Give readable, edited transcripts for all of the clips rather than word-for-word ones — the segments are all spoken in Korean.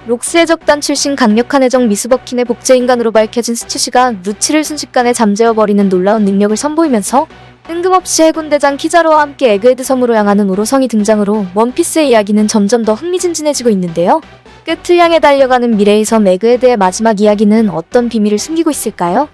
록스의 적단 출신 강력한 애정 미스버킨의 복제인간으로 밝혀진 스튜시가 루치를 순식간에 잠재워버리는 놀라운 능력을 선보이면서 뜬금없이 해군대장 키자로와 함께 에그헤드 섬으로 향하는 오로성이 등장으로 원피스의 이야기는 점점 더 흥미진진해지고 있는데요. 끝을 향해 달려가는 미래의 섬 에그헤드의 마지막 이야기는 어떤 비밀을 숨기고 있을까요?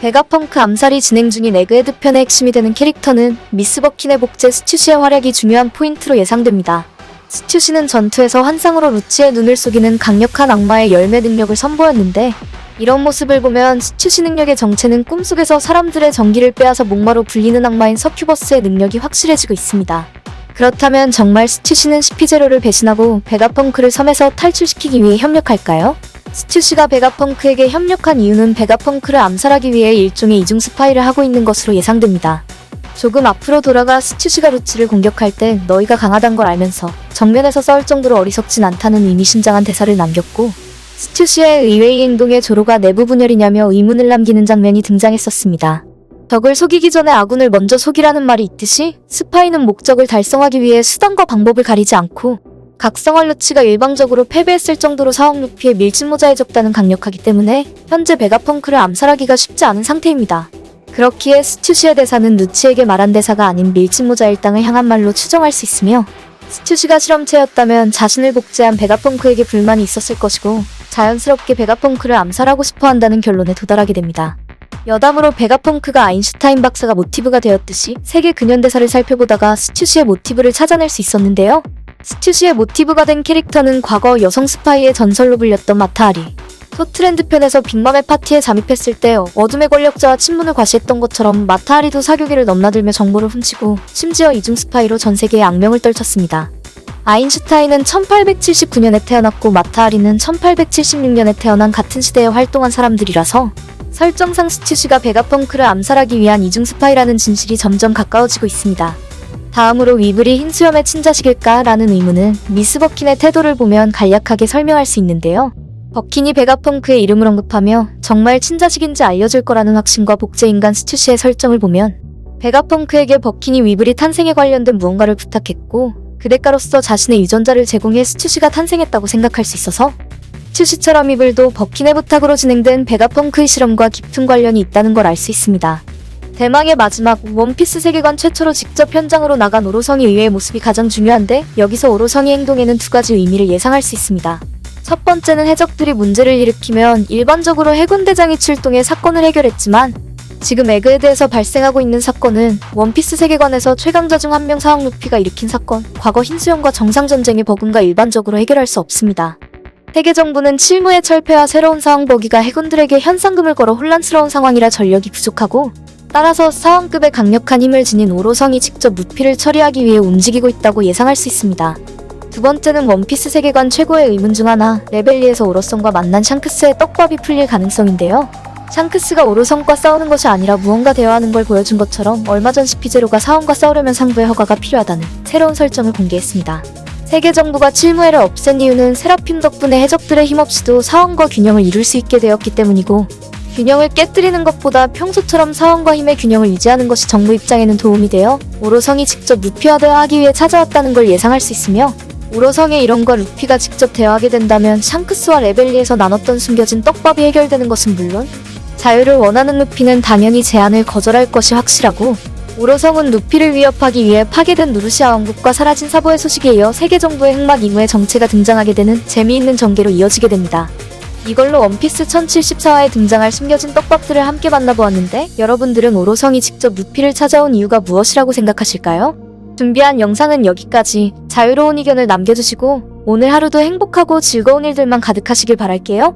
베가펑크 암살이 진행 중인 에그헤드 편의 핵심이 되는 캐릭터는 미스버킨의 복제 스튜시의 활약이 중요한 포인트로 예상됩니다. 스튜시는 전투에서 환상으로 루치의 눈을 속이는 강력한 악마의 열매 능력을 선보였는데, 이런 모습을 보면 스튜시 능력의 정체는 꿈속에서 사람들의 정기를 빼앗아 목마로 불리는 악마인 서큐버스의 능력이 확실해지고 있습니다. 그렇다면 정말 스튜시는 시피제로를 배신하고 베가펑크를 섬에서 탈출시키기 위해 협력할까요? 스튜시가 베가펑크에게 협력한 이유는 베가펑크를 암살하기 위해 일종의 이중 스파이를 하고 있는 것으로 예상됩니다. 조금 앞으로 돌아가 스튜시가 루치를 공격할 때 너희가 강하단 걸 알면서 정면에서 싸울 정도로 어리석진 않다는 의미심장한 대사를 남겼고, 스튜시의 의외의 행동에 조로가 내부 분열이냐며 의문을 남기는 장면이 등장했었습니다. 적을 속이기 전에 아군을 먼저 속이라는 말이 있듯이 스파이는 목적을 달성하기 위해 수단과 방법을 가리지 않고, 각성할 루치가 일방적으로 패배했을 정도로 사억 루피의 밀짚모자의 적단은 강력하기 때문에 현재 베가펑크를 암살하기가 쉽지 않은 상태입니다. 그렇기에 스튜시의 대사는 루치에게 말한 대사가 아닌 밀짚모자 일당을 향한 말로 추정할 수 있으며, 스튜시가 실험체였다면 자신을 복제한 베가펑크에게 불만이 있었을 것이고 자연스럽게 베가펑크를 암살하고 싶어 한다는 결론에 도달하게 됩니다. 여담으로 베가펑크가 아인슈타인 박사가 모티브가 되었듯이 세계 근현대사를 살펴보다가 스튜시의 모티브를 찾아낼 수 있었는데요. 스튜시의 모티브가 된 캐릭터는 과거 여성 스파이의 전설로 불렸던 마타하리. 소트랜드 편에서 빅맘의 파티에 잠입했을 때 어둠의 권력자와 친문을 과시했던 것처럼 마타하리도 사교계를 넘나들며 정보를 훔치고 심지어 이중 스파이로 전 세계에 악명을 떨쳤습니다. 아인슈타인은 1879년에 태어났고 마타하리는 1876년에 태어난 같은 시대에 활동한 사람들이라서 설정상 스튜시가 베가펑크를 암살하기 위한 이중 스파이라는 진실이 점점 가까워지고 있습니다. 다음으로 위블이 흰수염의 친자식일까? 라는 의문은 미스버킨의 태도를 보면 간략하게 설명할 수 있는데요. 버킨이 베가펑크의 이름을 언급하며 정말 친자식인지 알려줄 거라는 확신과 복제인간 스튜시의 설정을 보면 베가펑크에게 버킨이 위블이 탄생에 관련된 무언가를 부탁했고 그 대가로서 자신의 유전자를 제공해 스튜시가 탄생했다고 생각할 수 있어서 스튜시처럼 위블도 버킨의 부탁으로 진행된 베가펑크의 실험과 깊은 관련이 있다는 걸 알 수 있습니다. 대망의 마지막, 원피스 세계관 최초로 직접 현장으로 나간 오로성이 의외의 모습이 가장 중요한데, 여기서 오로성의 행동에는 두 가지 의미를 예상할 수 있습니다. 첫 번째는 해적들이 문제를 일으키면 일반적으로 해군대장이 출동해 사건을 해결했지만, 지금 에그헤드에서 발생하고 있는 사건은 원피스 세계관에서 최강자 중 한 명 사억 루피가 일으킨 사건, 과거 흰수염과 정상전쟁의 버금가 일반적으로 해결할 수 없습니다. 세계 정부는 칠무의 철폐와 새로운 사왕버기가 해군들에게 현상금을 걸어 혼란스러운 상황이라 전력이 부족하고, 따라서 사왕급의 강력한 힘을 지닌 오로성이 직접 루피를 처리하기 위해 움직이고 있다고 예상할 수 있습니다. 두 번째는 원피스 세계관 최고의 의문 중 하나, 레벨리에서 오로성과 만난 샹크스의 떡밥이 풀릴 가능성인데요. 샹크스가 오로성과 싸우는 것이 아니라 무언가 대화하는 걸 보여준 것처럼 얼마 전 시피제로가 사원과 싸우려면 상부의 허가가 필요하다는 새로운 설정을 공개했습니다. 세계 정부가 칠무회를 없앤 이유는 세라핌 덕분에 해적들의 힘없이도 사원과 균형을 이룰 수 있게 되었기 때문이고, 균형을 깨뜨리는 것보다 평소처럼 사원과 힘의 균형을 유지하는 것이 정부 입장에는 도움이 되어 오로성이 직접 루피와 대화하기 위해 찾아왔다는 걸 예상할 수 있으며, 오로성의 이론과 루피가 직접 대화하게 된다면 샹크스와 레벨리에서 나눴던 숨겨진 떡밥이 해결되는 것은 물론 자유를 원하는 루피는 당연히 제안을 거절할 것이 확실하고, 오로성은 루피를 위협하기 위해 파괴된 누르시아 왕국과 사라진 사보의 소식에 이어 세계 정부의 흑막 이무의 정체가 등장하게 되는 재미있는 전개로 이어지게 됩니다. 이걸로 원피스 1074화에 등장할 숨겨진 떡밥들을 함께 만나보았는데, 여러분들은 오로성이 직접 루피를 찾아온 이유가 무엇이라고 생각하실까요? 준비한 영상은 여기까지. 자유로운 의견을 남겨주시고 오늘 하루도 행복하고 즐거운 일들만 가득하시길 바랄게요.